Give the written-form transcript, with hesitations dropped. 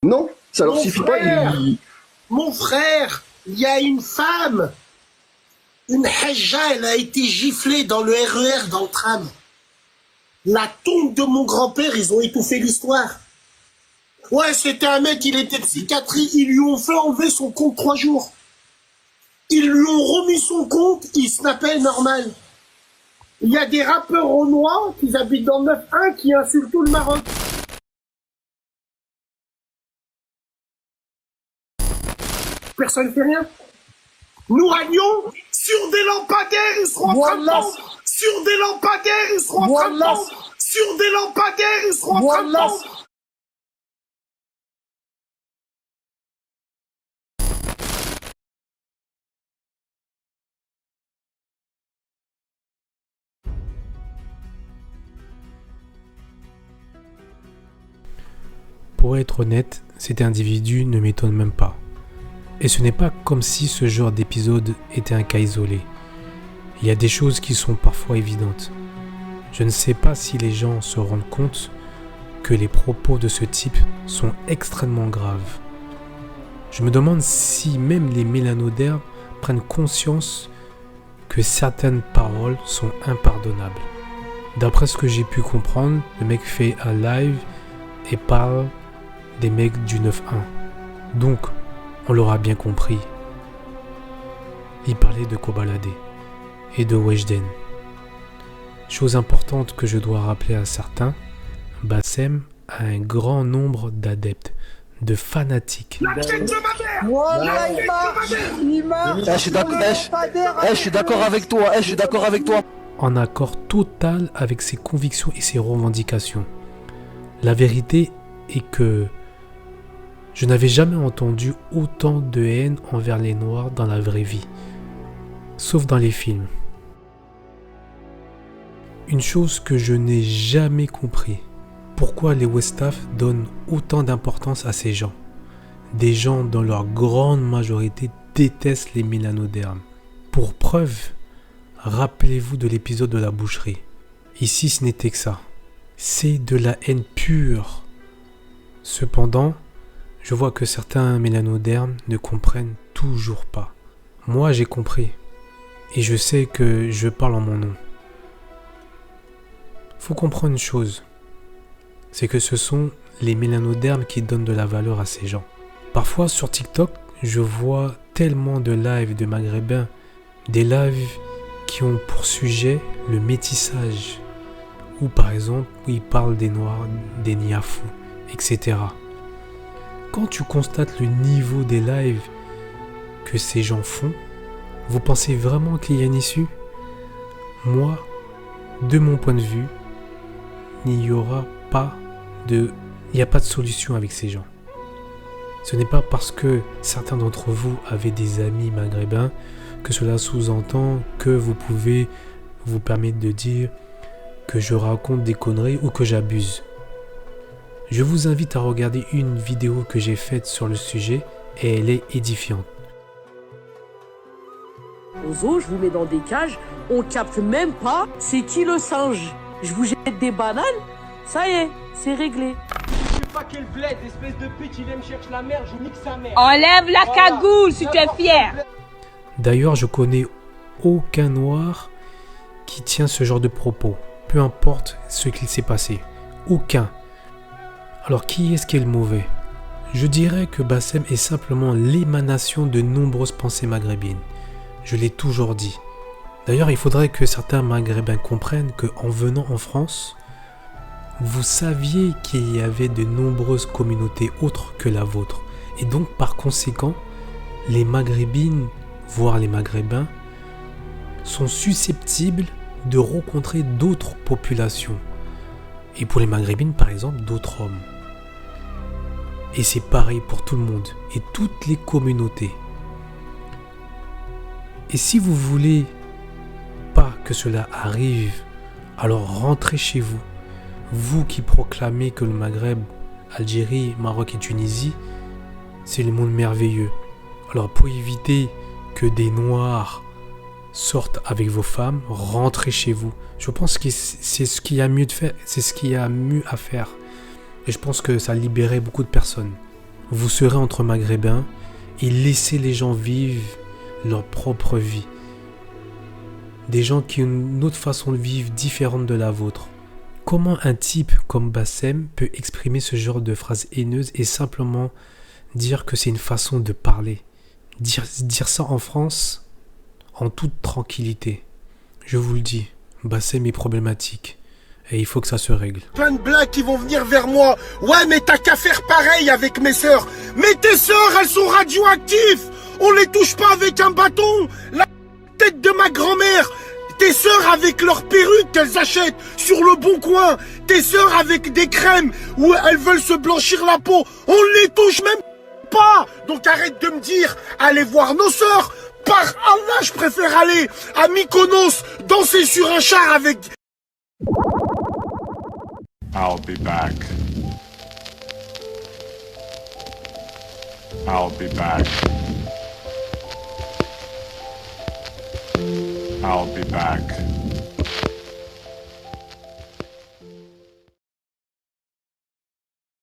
Non, ça leur Mon suffit pas. frère, mon frère, il y a une femme, une hajja, elle a été giflée dans le RER, dans le tram. La tombe de mon grand-père, ils ont étouffé l'histoire. Ouais, c'était un mec, il était psychiatrie, ils lui ont fait enlever son compte 3 jours. Ils lui ont remis son compte, il s'appelle normal. Il y a des rappeurs renois qui habitent dans le 9-1 qui insultent tout le Maroc. Personne ne fait rien. Nous allions sur des lampadaires, ils seront en train de pendre. Sur des lampadaires, ils seront en train de pendre. Sur des lampadaires, ils seront en train de pendre. Pour être honnête, cet individu ne m'étonne même pas. Et ce n'est pas comme si ce genre d'épisode était un cas isolé. Il y a des choses qui sont parfois évidentes. Je ne sais pas si les gens se rendent compte que les propos de ce type sont extrêmement graves. Je me demande si même les mélanodermes prennent conscience que certaines paroles sont impardonnables. D'après ce que j'ai pu comprendre, le mec fait un live et parle des mecs du 9-1. Donc, on l'aura bien compris. Il parlait de Kobalade et de Weshden. Chose importante que je dois rappeler à certains, Bassem a un grand nombre d'adeptes, de fanatiques. La tête de ma mère. Voilà, il marche. Je suis d'accord avec toi. Je suis d'accord avec toi. En accord total avec ses convictions et ses revendications. La vérité est que je n'avais jamais entendu autant de haine envers les Noirs dans la vraie vie, sauf dans les films. Une chose que je n'ai jamais compris, pourquoi les Westaf donnent autant d'importance à ces gens. Des gens dont leur grande majorité détestent les mélanodermes. Pour preuve, rappelez-vous de l'épisode de la boucherie. Ici, ce n'était que ça. C'est de la haine pure. Cependant, je vois que certains mélanodermes ne comprennent toujours pas. Moi, j'ai compris. Et je sais que je parle en mon nom. Faut comprendre une chose. C'est que ce sont les mélanodermes qui donnent de la valeur à ces gens. Parfois, sur TikTok, je vois tellement de lives de maghrébins. Des lives qui ont pour sujet le métissage. Ou par exemple, où ils parlent des noirs, des niafous, etc. Quand tu constates le niveau des lives que ces gens font, vous pensez vraiment qu'il y a une issue? Moi, de mon point de vue, il n'y a pas de solution avec ces gens. Ce n'est pas parce que certains d'entre vous avez des amis maghrébins que cela sous-entend que vous pouvez vous permettre de dire que je raconte des conneries ou que j'abuse. Je vous invite à regarder une vidéo que j'ai faite sur le sujet et elle est édifiante. Aux zoo, je vous mets dans des cages, on capte même pas c'est qui le singe. Je vous jette des bananes, ça y est, c'est réglé. Je sais pas quel bled, espèce de pute, il aime chercher la merde, je nique sa mère. Enlève la cagoule si tu es fier. D'ailleurs, je connais aucun noir qui tient ce genre de propos, peu importe ce qu'il s'est passé. Aucun. Alors qui est-ce qui est le mauvais? Je dirais que Bassem est simplement l'émanation de nombreuses pensées maghrébines. Je l'ai toujours dit. D'ailleurs, il faudrait que certains maghrébins comprennent qu'en venant en France, vous saviez qu'il y avait de nombreuses communautés autres que la vôtre. Et donc, par conséquent, les maghrébines, voire les maghrébins, sont susceptibles de rencontrer d'autres populations. Et pour les maghrébines, par exemple, d'autres hommes. Et c'est pareil pour tout le monde et toutes les communautés. Et si vous voulez pas que cela arrive, alors rentrez chez vous. Vous qui proclamez que le Maghreb, Algérie, Maroc et Tunisie, c'est le monde merveilleux. Alors pour éviter que des Noirs sortent avec vos femmes, rentrez chez vous. Je pense que c'est ce qu'il y a mieux de faire, c'est ce qu'il y a mieux à faire. Et je pense que ça libérait beaucoup de personnes. Vous serez entre maghrébins et laissez les gens vivre leur propre vie. Des gens qui ont une autre façon de vivre différente de la vôtre. Comment un type comme Bassem peut exprimer ce genre de phrases haineuses et simplement dire que c'est une façon de parler? Dire ça en France, en toute tranquillité. Je vous le dis, Bassem est problématique. Et il faut que ça se règle. Plein de blagues qui vont venir vers moi. Ouais, mais t'as qu'à faire pareil avec mes sœurs. Mais tes sœurs, elles sont radioactives. On les touche pas avec un bâton. La tête de ma grand-mère. Tes sœurs avec leurs perruques qu'elles achètent sur le bon coin. Tes sœurs avec des crèmes où elles veulent se blanchir la peau. On les touche même pas. Donc arrête de me dire, allez voir nos sœurs. Par Allah, je préfère aller à Mykonos, danser sur un char avec... I'll be back. I'll be back. I'll be back.